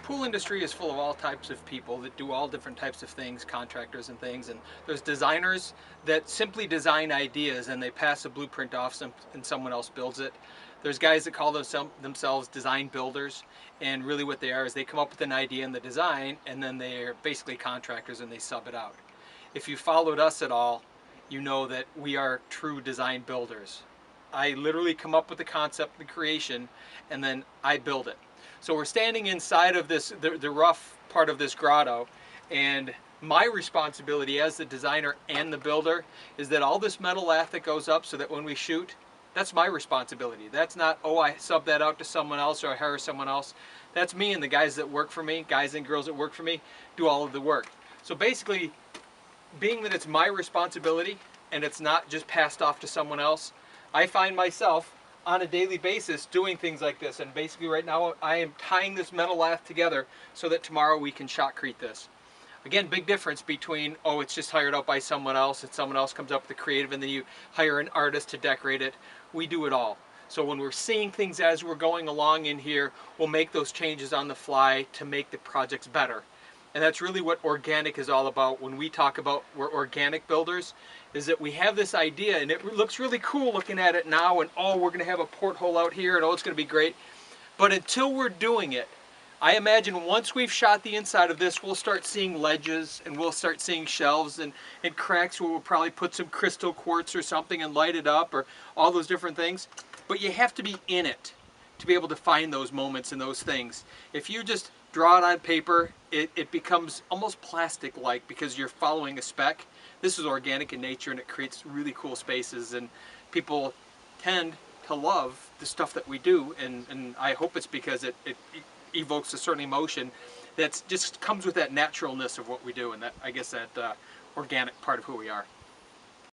pool industry is full of all types of people that do all different types of things, contractors and things, and there's designers that simply design ideas and they pass a blueprint off and someone else builds it. There's guys that call themselves design builders, and really what they are is they come up with an idea in the design and then they're basically contractors and they sub it out. If you followed us at all, you know that we are true design builders. I literally come up with the concept, the creation, and then I build it. So we're standing inside of this, the rough part of this grotto, and my responsibility as the designer and the builder is that all this metal lath that goes up so that when we shoot, that's my responsibility. That's not, oh, I sub that out to someone else or I hire someone else. That's me and the guys that work for me, guys and girls that work for me, do all of the work. So basically, being that it's my responsibility and it's not just passed off to someone else, I find myself on a daily basis doing things like this, and basically right now I am tying this metal lath together so that tomorrow we can shotcrete this. Again, big difference between, oh, it's just hired out by someone else and someone else comes up with the creative and then you hire an artist to decorate it. We do it all. So when we're seeing things as we're going along in here, we'll make those changes on the fly to make the projects better. And that's really what organic is all about. When we talk about we're organic builders, is that we have this idea and it looks really cool looking at it now, and oh, we're going to have a porthole out here and oh, it's going to be great. But until we're doing it, I imagine once we've shot the inside of this, we'll start seeing ledges and we'll start seeing shelves and cracks where we'll probably put some crystal quartz or something and light it up, or all those different things. But you have to be in it to be able to find those moments and those things. If you just draw it on paper, it becomes almost plastic-like because you're following a spec. This is organic in nature and it creates really cool spaces, and people tend to love the stuff that we do, and I hope it's because it evokes a certain emotion that just comes with that naturalness of what we do, and that, I guess, that organic part of who we are.